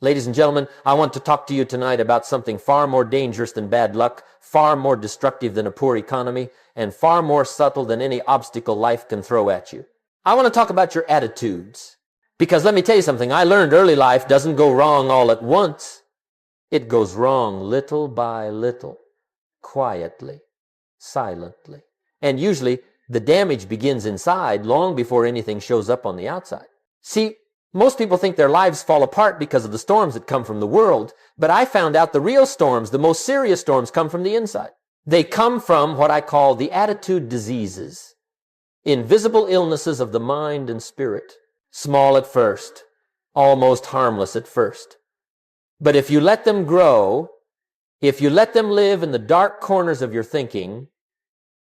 Ladies and gentlemen, I want to talk to you tonight about something far more dangerous than bad luck, far more destructive than a poor economy, and far more subtle than any obstacle life can throw at you. I want to talk about your attitudes. Because let me tell you something, I learned early life doesn't go wrong all at once. It goes wrong little by little, quietly, silently. And usually the damage begins inside long before anything shows up on the outside. See, most people think their lives fall apart because of the storms that come from the world, but I found out the real storms, the most serious storms, come from the inside. They come from what I call the attitude diseases, invisible illnesses of the mind and spirit, small at first, almost harmless at first. But if you let them grow, if you let them live in the dark corners of your thinking,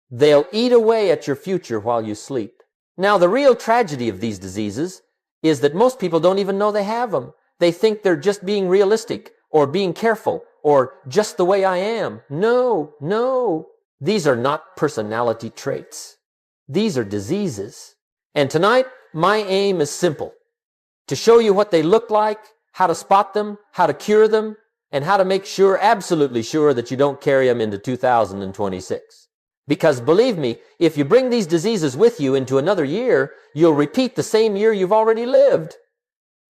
they'll eat away at your future while you sleep. Now, the real tragedy of these diseases is that most people don't even know they have them. They think they're just being realistic or being careful or just the way I am. No. These are not personality traits. These are diseases. And tonight, my aim is simple: to show you what they look like, how to spot them, how to cure them, and how to make sure, absolutely sure, that you don't carry them into 2026. Because believe me, if you bring these diseases with you into another year, you'll repeat the same year you've already lived.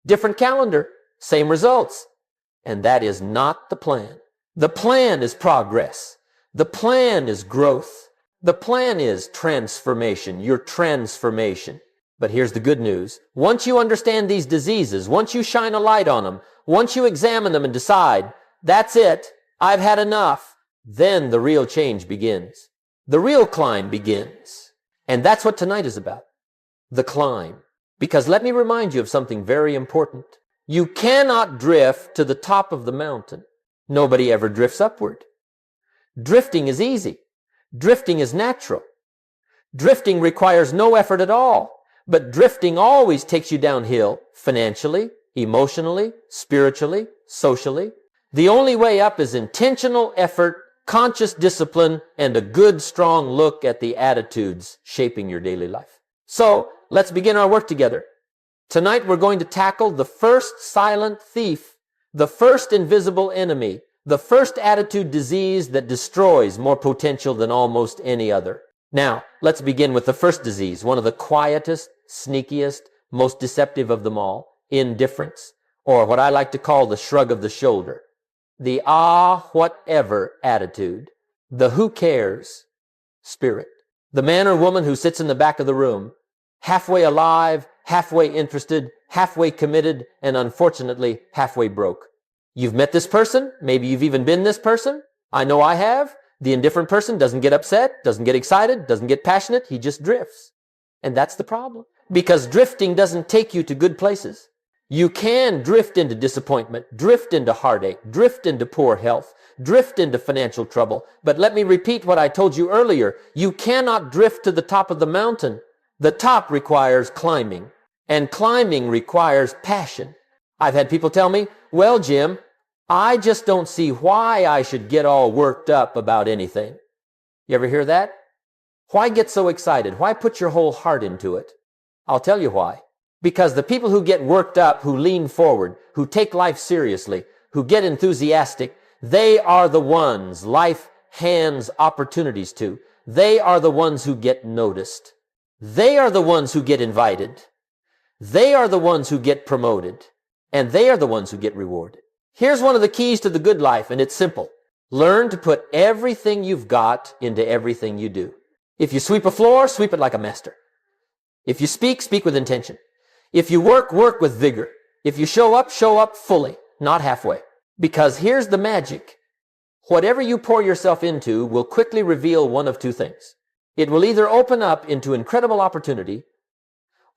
Different calendar, same results. And that is not the plan. The plan is progress. The plan is growth. The plan is transformation, your transformation. But here's the good news. Once you understand these diseases, once you shine a light on them, once you examine them and decide, that's it, I've had enough, then the real change begins. The real climb begins. And that's what tonight is about. The climb. Because let me remind you of something very important. You cannot drift to the top of the mountain. Nobody ever drifts upward. Drifting is easy. Drifting is natural. Drifting requires no effort at all. But drifting always takes you downhill, financially, emotionally, spiritually, socially. The only way up is intentional effort, conscious discipline, and a good, strong look at the attitudes shaping your daily life. So, let's begin our work together. Tonight we're going to tackle the first silent thief, the first invisible enemy, the first attitude disease that destroys more potential than almost any other. Now, let's begin with the first disease, one of the quietest, sneakiest, most deceptive of them all, indifference, or what I like to call the shrug of the shoulder. The whatever attitude, the who cares spirit. The man or woman who sits in the back of the room, halfway alive, halfway interested, halfway committed, and unfortunately, halfway broke. You've met this person. Maybe you've even been this person. I know I have. The indifferent person doesn't get upset, doesn't get excited, doesn't get passionate. He just drifts. And that's the problem. Because drifting doesn't take you to good places. You can drift into disappointment, drift into heartache, drift into poor health, drift into financial trouble. But let me repeat what I told you earlier. You cannot drift to the top of the mountain. The top requires climbing, and climbing requires passion. I've had people tell me, well, Jim, I just don't see why I should get all worked up about anything. You ever hear that? Why get so excited? Why put your whole heart into it? I'll tell you why. Because the people who get worked up, who lean forward, who take life seriously, who get enthusiastic, they are the ones life hands opportunities to. They are the ones who get noticed. They are the ones who get invited. They are the ones who get promoted. And they are the ones who get rewarded. Here's one of the keys to the good life, and it's simple. Learn to put everything you've got into everything you do. If you sweep a floor, sweep it like a master. If you speak, speak with intention. If you work, work with vigor. If you show up fully, not halfway. Because here's the magic. Whatever you pour yourself into will quickly reveal one of two things. It will either open up into incredible opportunity,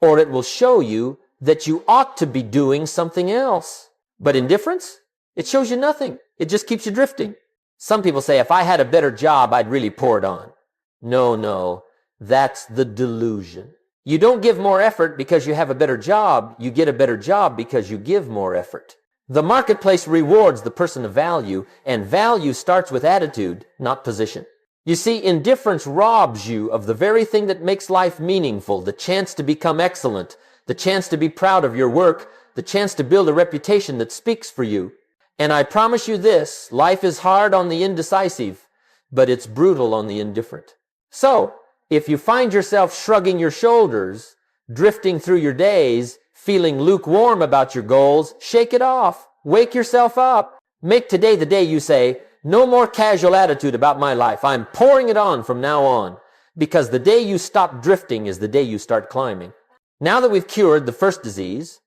or it will show you that you ought to be doing something else. But indifference? It shows you nothing. It just keeps you drifting. Some people say, if I had a better job, I'd really pour it on. No, that's the delusion. You don't give more effort because you have a better job. You get a better job because you give more effort. The marketplace rewards the person of value, and value starts with attitude, not position. You see, indifference robs you of the very thing that makes life meaningful, the chance to become excellent, the chance to be proud of your work, the chance to build a reputation that speaks for you. And I promise you this, life is hard on the indecisive, but it's brutal on the indifferent. So, if you find yourself shrugging your shoulders, drifting through your days, feeling lukewarm about your goals, shake it off. Wake yourself up. Make today the day you say, no more casual attitude about my life. I'm pouring it on from now on. Because the day you stop drifting is the day you start climbing. Now that we've cured the first disease,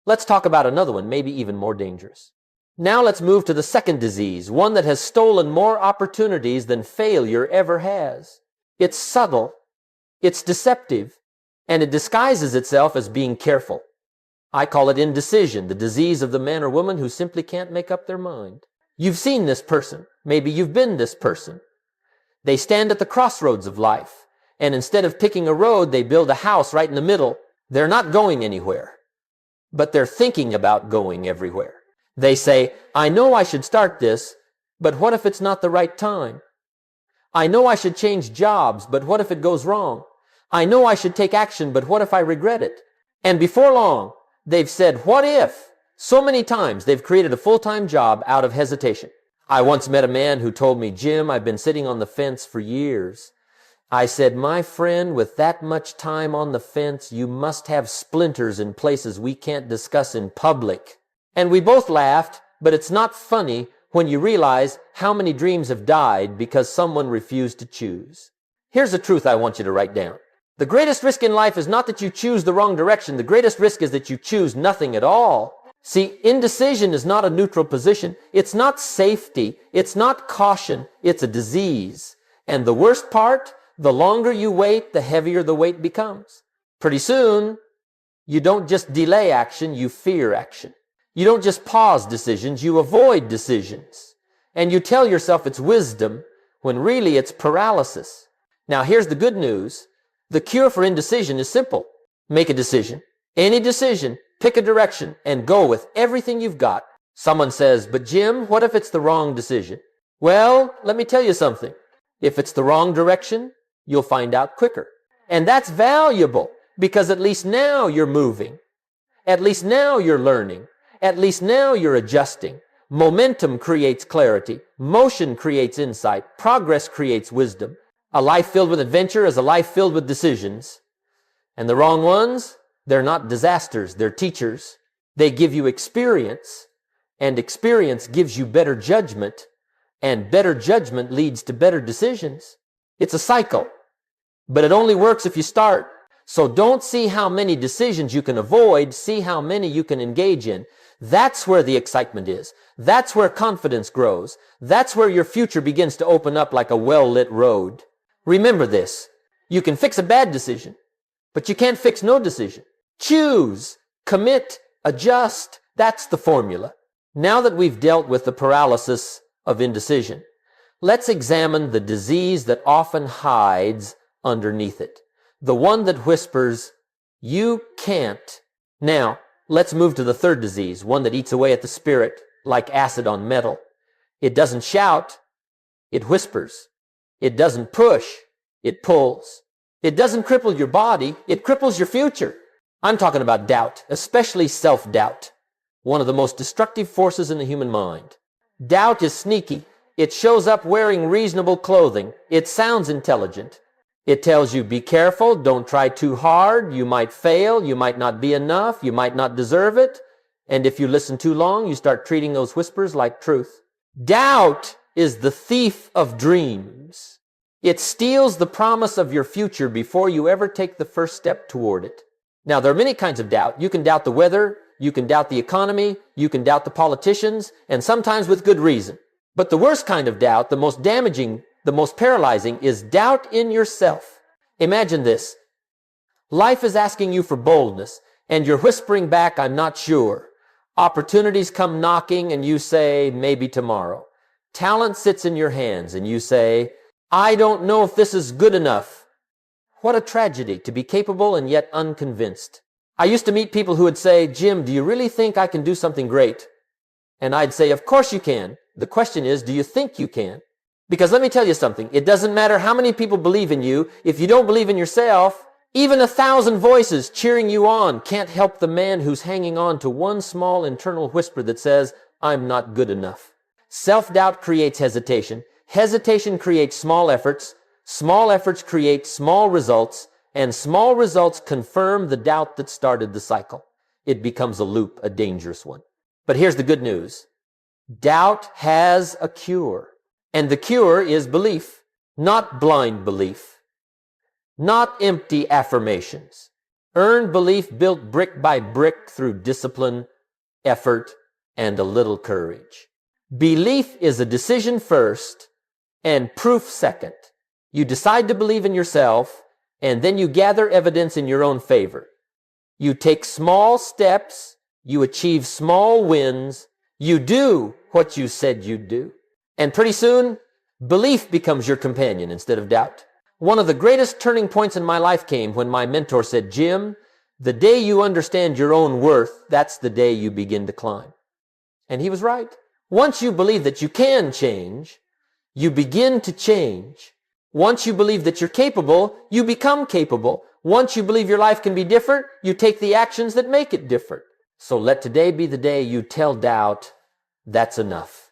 let's talk about another one, maybe even more dangerous. Now let's move to the second disease, one that has stolen more opportunities than failure ever has. It's subtle, it's deceptive, and it disguises itself as being careful. I call it indecision, the disease of the man or woman who simply can't make up their mind. You've seen this person. Maybe you've been this person. They stand at the crossroads of life, and instead of picking a road, they build a house right in the middle. They're not going anywhere, but they're thinking about going everywhere. They say, I know I should start this, but what if it's not the right time? I know I should change jobs, but what if it goes wrong? I know I should take action, but what if I regret it? And before long, they've said, what if? So many times they've created a full-time job out of hesitation. I once met a man who told me, Jim, I've been sitting on the fence for years. I said, my friend, with that much time on the fence, you must have splinters in places we can't discuss in public. And we both laughed, but it's not funny when you realize how many dreams have died because someone refused to choose. Here's the truth I want you to write down. The greatest risk in life is not that you choose the wrong direction. The greatest risk is that you choose nothing at all. See, indecision is not a neutral position. It's not safety. It's not caution. It's a disease. And the worst part, the longer you wait, the heavier the weight becomes. Pretty soon, you don't just delay action, you fear action. You don't just pause decisions, you avoid decisions. And you tell yourself it's wisdom when really it's paralysis. Now here's the good news. The cure for indecision is simple. Make a decision. Any decision, pick a direction, and go with everything you've got. Someone says, but Jim, what if it's the wrong decision? Well, let me tell you something. If it's the wrong direction, you'll find out quicker. And that's valuable because at least now you're moving. At least now you're learning. At least now you're adjusting. Momentum creates clarity. Motion creates insight. Progress creates wisdom. A life filled with adventure is a life filled with decisions. And the wrong ones, they're not disasters. They're teachers. They give you experience. And experience gives you better judgment. And better judgment leads to better decisions. It's a cycle. But it only works if you start. So don't see how many decisions you can avoid. See how many you can engage in. That's where the excitement is. That's where confidence grows. That's where your future begins to open up like a well-lit road. Remember this. You can fix a bad decision, but you can't fix no decision. Choose, commit, adjust. That's the formula. Now that we've dealt with the paralysis of indecision, let's examine the disease that often hides underneath it. The one that whispers, you can't. Now, let's move to the third disease, one that eats away at the spirit like acid on metal. It doesn't shout, it whispers. It doesn't push, it pulls. It doesn't cripple your body, it cripples your future. I'm talking about doubt, especially self-doubt, one of the most destructive forces in the human mind. Doubt is sneaky. It shows up wearing reasonable clothing. It sounds intelligent. It tells you, be careful, don't try too hard, you might fail, you might not be enough, you might not deserve it. And if you listen too long, you start treating those whispers like truth. Doubt is the thief of dreams. It steals the promise of your future before you ever take the first step toward it. Now, there are many kinds of doubt. You can doubt the weather, you can doubt the economy, you can doubt the politicians, and sometimes with good reason. But the worst kind of doubt, the most damaging, the most paralyzing, is doubt in yourself. Imagine this. Life is asking you for boldness, and you're whispering back, I'm not sure. Opportunities come knocking, and you say, maybe tomorrow. Talent sits in your hands, and you say, I don't know if this is good enough. What a tragedy to be capable and yet unconvinced. I used to meet people who would say, Jim, do you really think I can do something great? And I'd say, of course you can. The question is, do you think you can? Because let me tell you something. It doesn't matter how many people believe in you. If you don't believe in yourself, Even 1,000 voices cheering you on can't help the man who's hanging on to one small internal whisper that says, I'm not good enough. Self-doubt creates hesitation. Hesitation creates small efforts. Small efforts create small results, and small results confirm the doubt that started the cycle. It becomes a loop, a dangerous one. But here's the good news. Doubt has a cure, and the cure is belief, not blind belief. Not empty affirmations. Earned belief built brick by brick through discipline, effort, and a little courage. Belief is a decision first and proof second. You decide to believe in yourself, and then you gather evidence in your own favor. You take small steps, you achieve small wins, you do what you said you'd do. And pretty soon, belief becomes your companion instead of doubt. One of the greatest turning points in my life came when my mentor said, Jim, the day you understand your own worth, that's the day you begin to climb. And he was right. Once you believe that you can change, you begin to change. Once you believe that you're capable, you become capable. Once you believe your life can be different, you take the actions that make it different. So let today be the day you tell doubt, that's enough.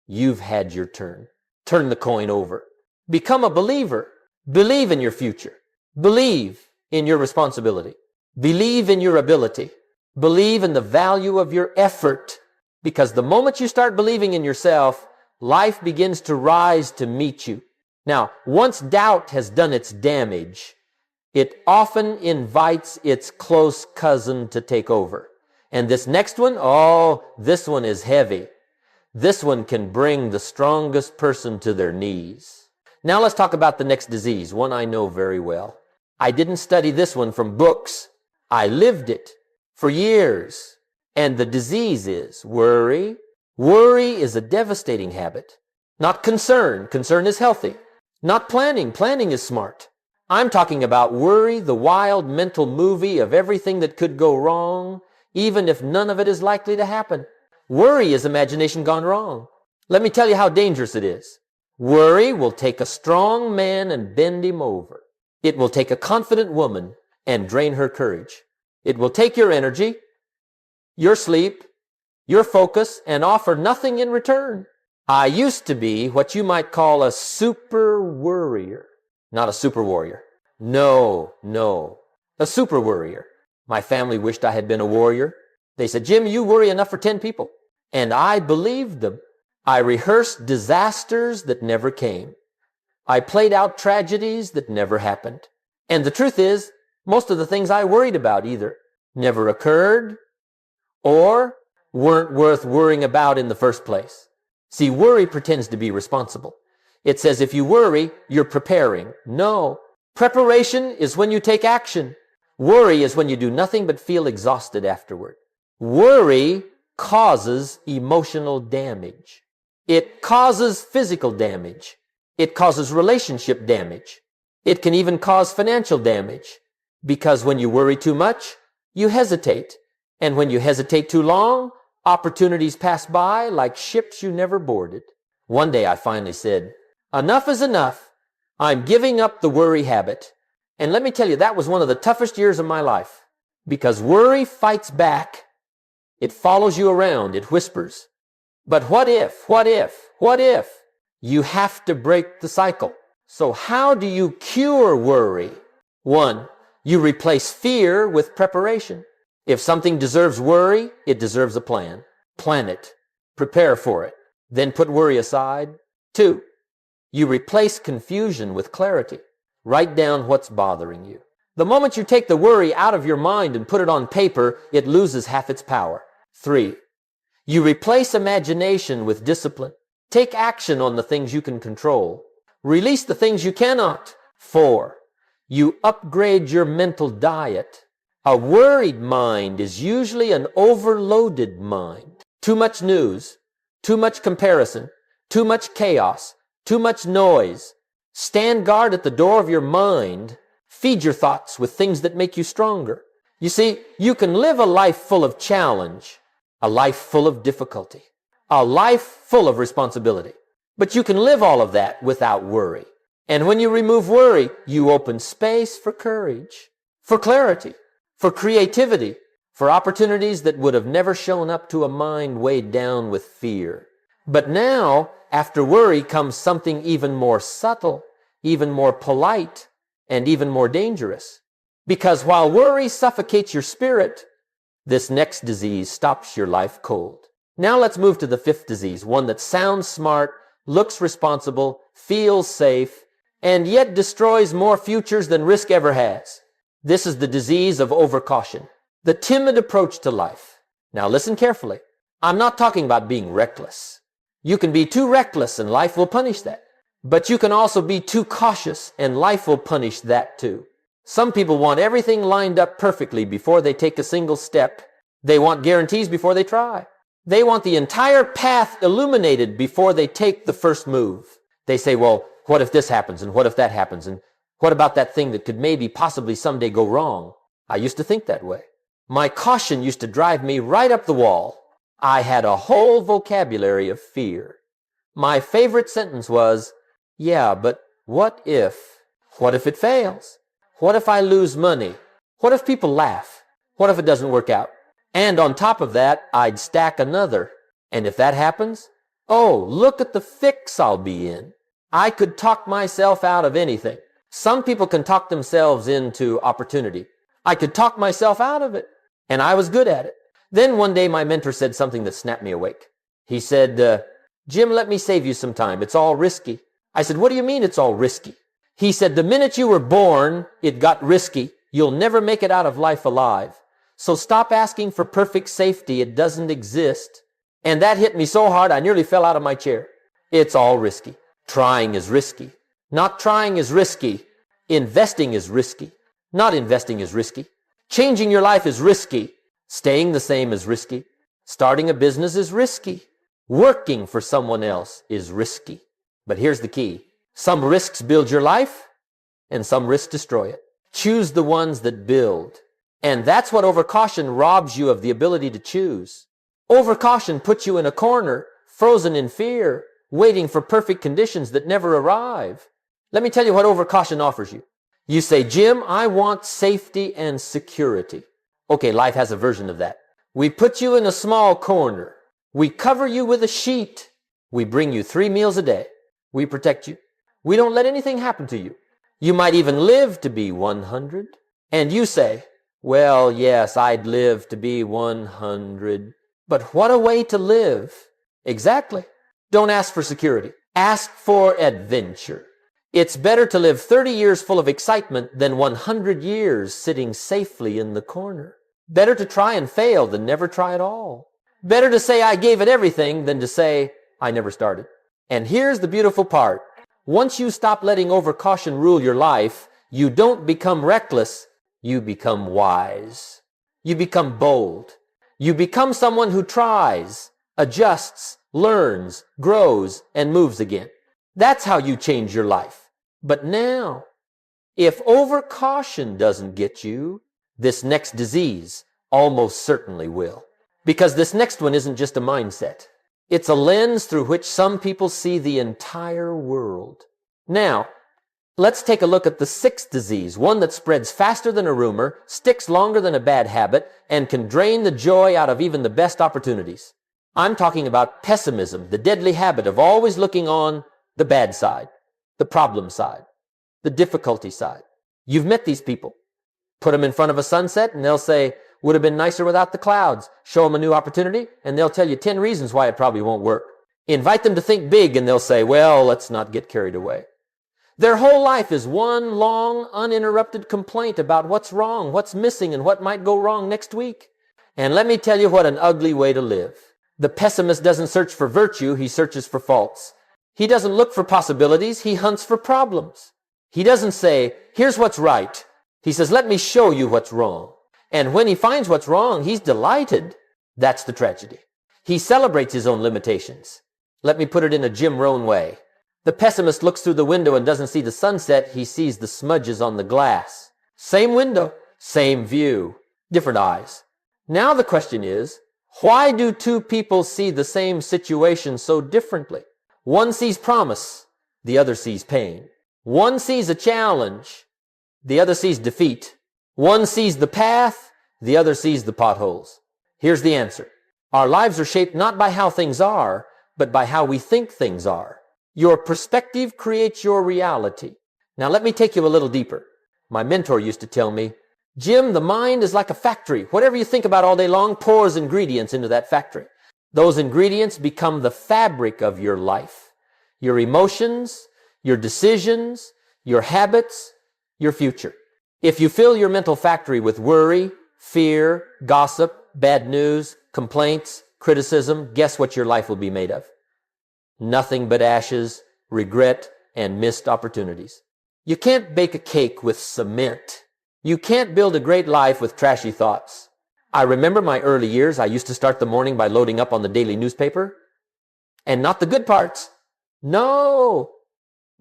You've had your turn. Turn the coin over. Become a believer. Believe in your future. Believe in your responsibility. Believe in your ability. Believe in the value of your effort. Because the moment you start believing in yourself, life begins to rise to meet you. Now, once doubt has done its damage, it often invites its close cousin to take over. And this next one, this one is heavy. This one can bring the strongest person to their knees. Now let's talk about the next disease, one I know very well. I didn't study this one from books. I lived it for years. And the disease is worry. Worry is a devastating habit. Not concern. Concern is healthy. Not planning. Planning is smart. I'm talking about worry, the wild mental movie of everything that could go wrong, even if none of it is likely to happen. Worry is imagination gone wrong. Let me tell you how dangerous it is. Worry will take a strong man and bend him over. It will take a confident woman and drain her courage. It will take your energy, your sleep, your focus, and offer nothing in return. I used to be what you might call a super worrier. Not a super warrior. No. A super worrier. My family wished I had been a warrior. They said, Jim, you worry enough for 10 people. And I believed them. I rehearsed disasters that never came. I played out tragedies that never happened. And the truth is, most of the things I worried about either never occurred or weren't worth worrying about in the first place. See, worry pretends to be responsible. It says if you worry, you're preparing. No. Preparation is when you take action. Worry is when you do nothing but feel exhausted afterward. Worry causes emotional damage. It causes physical damage. It causes relationship damage. It can even cause financial damage. Because when you worry too much, you hesitate. And when you hesitate too long, opportunities pass by like ships you never boarded. One day I finally said, enough is enough. I'm giving up the worry habit. And let me tell you, that was one of the toughest years of my life. Because worry fights back. It follows you around. It whispers. But what if? What if? What if? You have to break the cycle. So how do you cure worry? 1, you replace fear with preparation. If something deserves worry, it deserves a plan. Plan it. Prepare for it. Then put worry aside. 2, you replace confusion with clarity. Write down what's bothering you. The moment you take the worry out of your mind and put it on paper, it loses half its power. 3, you replace imagination with discipline. Take action on the things you can control. Release the things you cannot. 4, you upgrade your mental diet. A worried mind is usually an overloaded mind. Too much news, too much comparison, too much chaos, too much noise. Stand guard at the door of your mind. Feed your thoughts with things that make you stronger. You see, you can live a life full of challenge, a life full of difficulty, a life full of responsibility. But you can live all of that without worry. And when you remove worry, you open space for courage. for clarity, for creativity, for opportunities that would have never shown up to a mind weighed down with fear. But now, after worry comes something even more subtle, even more polite, and even more dangerous. Because while worry suffocates your spirit, this next disease stops your life cold. Now let's move to the fifth disease, one that sounds smart, looks responsible, feels safe, and yet destroys more futures than risk ever has. This is the disease of overcaution, the timid approach to life. Now listen carefully. I'm not talking about being reckless. You can be too reckless and life will punish that. But you can also be too cautious and life will punish that too. Some people want everything lined up perfectly before they take a single step. They want guarantees before they try. They want the entire path illuminated before they take the first move. They say, well, what if this happens and what if that happens and what about that thing that could maybe possibly someday go wrong? I used to think that way. My caution used to drive me right up the wall. I had a whole vocabulary of fear. My favorite sentence was, yeah, but what if? What if it fails? What if I lose money? What if people laugh? What if it doesn't work out? And on top of that, I'd stack another. And if that happens, oh, look at the fix I'll be in. I could talk myself out of anything. Some people can talk themselves into opportunity. I could talk myself out of it. And I was good at it. Then one day my mentor said something that snapped me awake. He said, Jim, let me save you some time. It's all risky. I said, what do you mean it's all risky? He said, the minute you were born, it got risky. You'll never make it out of life alive. So stop asking for perfect safety. It doesn't exist. And that hit me so hard, I nearly fell out of my chair. It's all risky. Trying is risky. Not trying is risky. Investing is risky. Not investing is risky. Changing your life is risky. Staying the same is risky. Starting a business is risky. Working for someone else is risky. But here's the key. Some risks build your life, and some risks destroy it. Choose the ones that build. And that's what overcaution robs you of the ability to choose. Overcaution puts you in a corner, frozen in fear, waiting for perfect conditions that never arrive. Let me tell you what overcaution offers you. You say, Jim, I want safety and security. Okay, life has a version of that. We put you in a small corner. We cover you with a sheet. We bring you 3 meals a day. We protect you. We don't let anything happen to you. You might even live to be 100. And you say, well, yes, I'd live to be 100. But what a way to live. Exactly. Don't ask for security. Ask for adventure. It's better to live 30 years full of excitement than 100 years sitting safely in the corner. Better to try and fail than never try at all. Better to say I gave it everything than to say I never started. And here's the beautiful part. Once you stop letting overcaution rule your life, you don't become reckless, you become wise. You become bold. You become someone who tries, adjusts, learns, grows, and moves again. That's how you change your life. But now, if overcaution doesn't get you, this next disease almost certainly will. Because this next one isn't just a mindset. It's a lens through which some people see the entire world. Now, let's take a look at the sixth disease, one that spreads faster than a rumor, sticks longer than a bad habit, and can drain the joy out of even the best opportunities. I'm talking about pessimism, the deadly habit of always looking on the bad side, the problem side, the difficulty side. You've met these people. Put them in front of a sunset and they'll say, would have been nicer without the clouds. Show them a new opportunity and they'll tell you 10 reasons why it probably won't work. Invite them to think big and they'll say, well, let's not get carried away. Their whole life is one long, uninterrupted complaint about what's wrong, what's missing, and what might go wrong next week. And let me tell you what an ugly way to live. The pessimist doesn't search for virtue, he searches for faults. He doesn't look for possibilities, he hunts for problems. He doesn't say, here's what's right. He says, let me show you what's wrong. And when he finds what's wrong, he's delighted. That's the tragedy. He celebrates his own limitations. Let me put it in a Jim Rohn way. The pessimist looks through the window and doesn't see the sunset, he sees the smudges on the glass. Same window, same view, different eyes. Now the question is, why do two people see the same situation so differently? One sees promise, the other sees pain. One sees a challenge, the other sees defeat. One sees the path, the other sees the potholes. Here's the answer. Our lives are shaped not by how things are, but by how we think things are. Your perspective creates your reality. Now let me take you a little deeper. My mentor used to tell me, Jim, the mind is like a factory. Whatever you think about all day long pours ingredients into that factory. Those ingredients become the fabric of your life. Your emotions, your decisions, your habits, your future. If you fill your mental factory with worry, fear, gossip, bad news, complaints, criticism, guess what your life will be made of? Nothing but ashes, regret, and missed opportunities. You can't bake a cake with cement. You can't build a great life with trashy thoughts. I remember my early years. I used to start the morning by loading up on the daily newspaper. And not the good parts. No,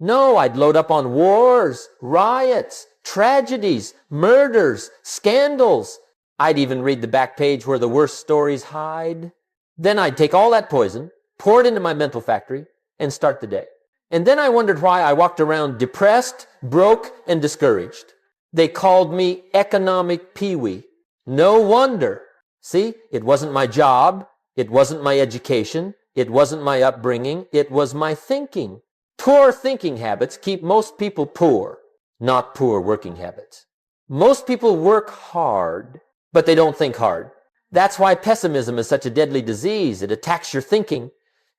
I'd load up on wars, riots, tragedies, murders, scandals. I'd even read the back page where the worst stories hide. Then I'd take all that poison, pour it into my mental factory, and start the day. And then I wondered why I walked around depressed, broke, and discouraged. They called me economic peewee. No wonder. See, it wasn't my job. It wasn't my education. It wasn't my upbringing. It was my thinking. Poor thinking habits keep most people poor, not poor working habits. Most people work hard, but they don't think hard. That's why pessimism is such a deadly disease. It attacks your thinking.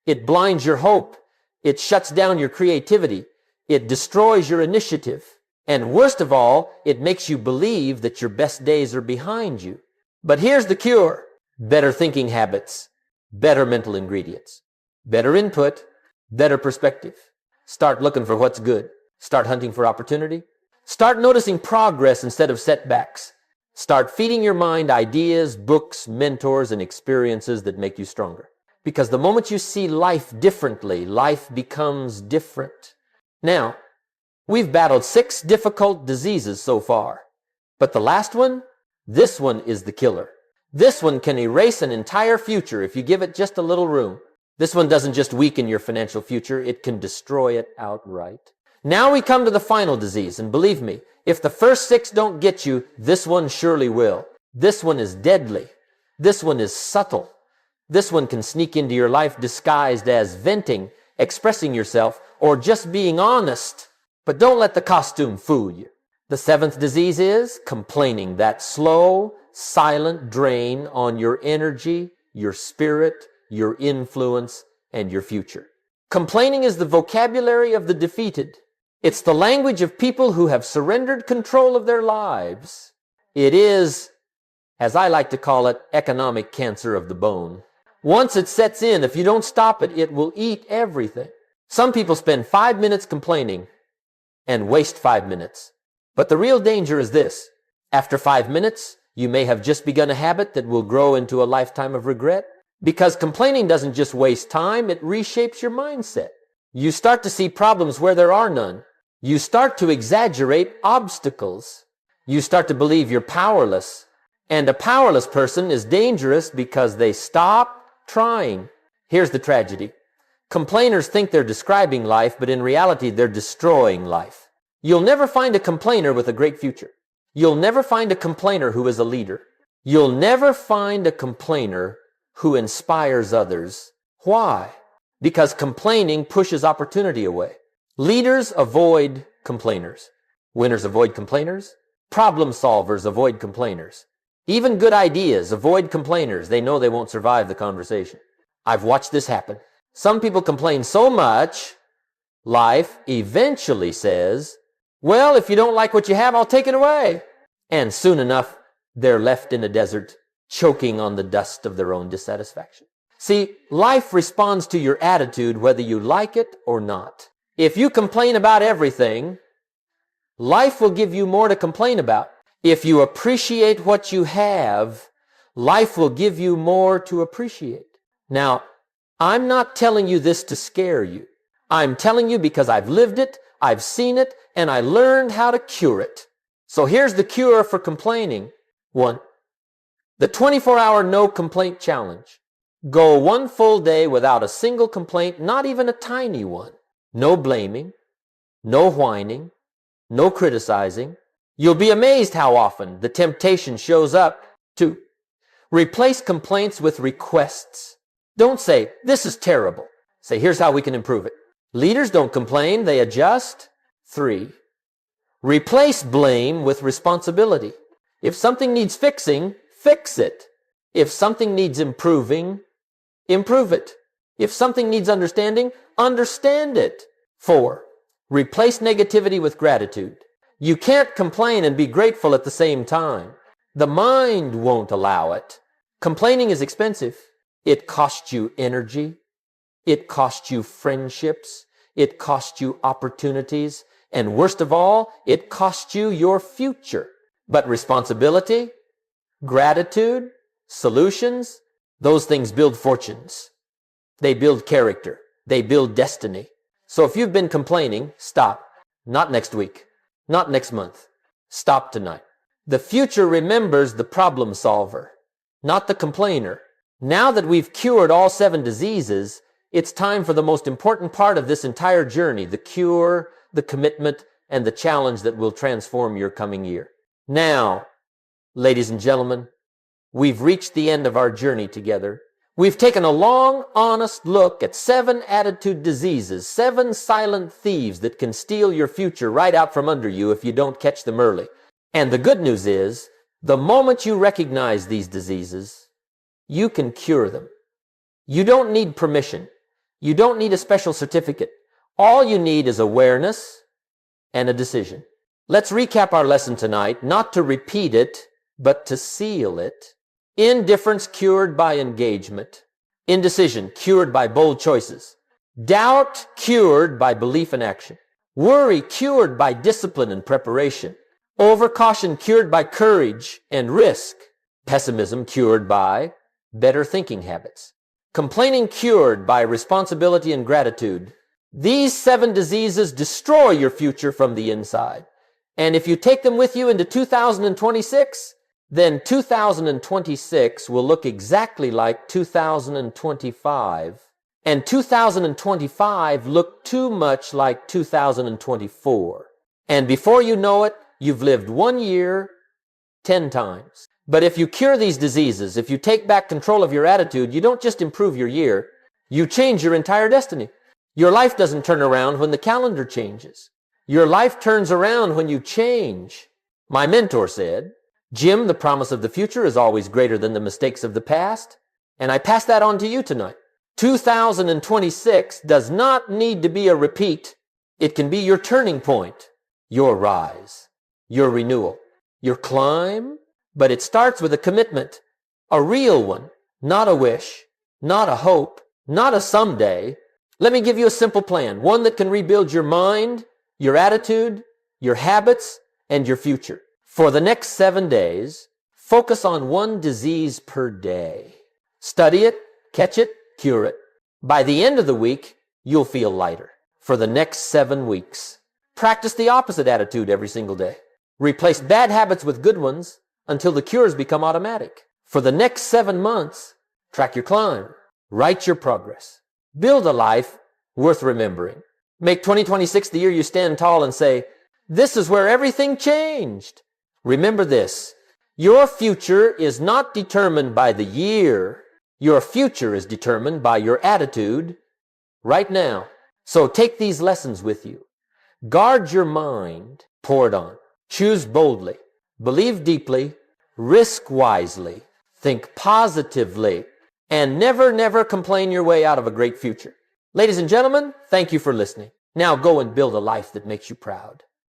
It blinds your hope. It shuts down your creativity. It destroys your initiative. And worst of all, it makes you believe that your best days are behind you. But here's the cure. Better thinking habits, better mental ingredients, better input, better perspective. Start looking for what's good. Start hunting for opportunity. Start noticing progress instead of setbacks. Start feeding your mind ideas, books, mentors, and experiences that make you stronger. Because the moment you see life differently, life becomes different. Now, we've battled 6 difficult diseases so far. But the last one, this one is the killer. This one can erase an entire future if you give it just a little room. This one doesn't just weaken your financial future, it can destroy it outright. Now we come to the final disease, and believe me, if the first 6 don't get you, this one surely will. This one is deadly. This one is subtle. This one can sneak into your life disguised as venting, expressing yourself, or just being honest. But don't let the costume fool you. The 7th disease is complaining, that slow, silent drain on your energy, your spirit, your influence, and your future. Complaining is the vocabulary of the defeated. It's the language of people who have surrendered control of their lives. It is, as I like to call it, economic cancer of the bone. Once it sets in, if you don't stop it, it will eat everything. Some people spend 5 minutes complaining and waste 5 minutes. But the real danger is this. After 5 minutes, you may have just begun a habit that will grow into a lifetime of regret. Because complaining doesn't just waste time, it reshapes your mindset. You start to see problems where there are none. You start to exaggerate obstacles. You start to believe you're powerless. And a powerless person is dangerous because they stop trying. Here's the tragedy. Complainers think they're describing life, but in reality, they're destroying life. You'll never find a complainer with a great future. You'll never find a complainer who is a leader. You'll never find a complainer who inspires others. Why? Because complaining pushes opportunity away. Leaders avoid complainers. Winners avoid complainers. Problem solvers avoid complainers. Even good ideas avoid complainers. They know they won't survive the conversation. I've watched this happen. Some people complain so much, life eventually says, well, if you don't like what you have, I'll take it away. And soon enough, they're left in a desert, choking on the dust of their own dissatisfaction. See, life responds to your attitude whether you like it or not. If you complain about everything, life will give you more to complain about. If you appreciate what you have, life will give you more to appreciate. Now, I'm not telling you this to scare you. I'm telling you because I've lived it, I've seen it, and I learned how to cure it. So here's the cure for complaining. 1. The 24-hour no complaint challenge. Go 1 full day without a single complaint, not even a tiny one. No blaming, no whining, no criticizing. You'll be amazed how often the temptation shows up to replace complaints with requests. Don't say, this is terrible. Say, here's how we can improve it. Leaders don't complain, they adjust. 3, replace blame with responsibility. If something needs fixing, fix it. If something needs improving, improve it. If something needs understanding, understand it. 4, replace negativity with gratitude. You can't complain and be grateful at the same time. The mind won't allow it. Complaining is expensive. It costs you energy. It costs you friendships. It costs you opportunities. And worst of all, it costs you your future. But responsibility, gratitude, solutions, those things build fortunes. They build character. They build destiny. So if you've been complaining, stop. Not next week. Not next month. Stop tonight. The future remembers the problem solver, not the complainer. Now that we've cured all 7 diseases, it's time for the most important part of this entire journey, the cure, the commitment, and the challenge that will transform your coming year. Now, ladies and gentlemen, we've reached the end of our journey together. We've taken a long, honest look at 7 attitude diseases, 7 silent thieves that can steal your future right out from under you if you don't catch them early. And the good news is, the moment you recognize these diseases, you can cure them. You don't need permission. You don't need a special certificate. All you need is awareness and a decision. Let's recap our lesson tonight, not to repeat it, but to seal it. Indifference cured by engagement. Indecision cured by bold choices. Doubt cured by belief and action. Worry cured by discipline and preparation. Overcaution cured by courage and risk. Pessimism cured by better thinking habits. Complaining cured by responsibility and gratitude. These 7 diseases destroy your future from the inside. And if you take them with you into 2026, then 2026 will look exactly like 2025. And 2025 looked too much like 2024. And before you know it, you've lived 1 year 10 times. But if you cure these diseases, if you take back control of your attitude, you don't just improve your year, you change your entire destiny. Your life doesn't turn around when the calendar changes. Your life turns around when you change. My mentor said, Jim, the promise of the future is always greater than the mistakes of the past. And I pass that on to you tonight. 2026 does not need to be a repeat. It can be your turning point, your rise, your renewal, your climb. But it starts with a commitment, a real one, not a wish, not a hope, not a someday. Let me give you a simple plan, one that can rebuild your mind, your attitude, your habits, and your future. For the next 7 days, focus on 1 disease per day. Study it, catch it, cure it. By the end of the week, you'll feel lighter. For the next 7 weeks, practice the opposite attitude every single day. Replace bad habits with good ones until the cures become automatic. For the next 7 months, track your climb, write your progress. Build a life worth remembering. Make 2026 the year you stand tall and say, this is where everything changed. Remember this, your future is not determined by the year. Your future is determined by your attitude right now. So take these lessons with you. Guard your mind, pour it on. Choose boldly, believe deeply, risk wisely, think positively, and never, never complain your way out of a great future. Ladies and gentlemen, thank you for listening. Now go and build a life that makes you proud.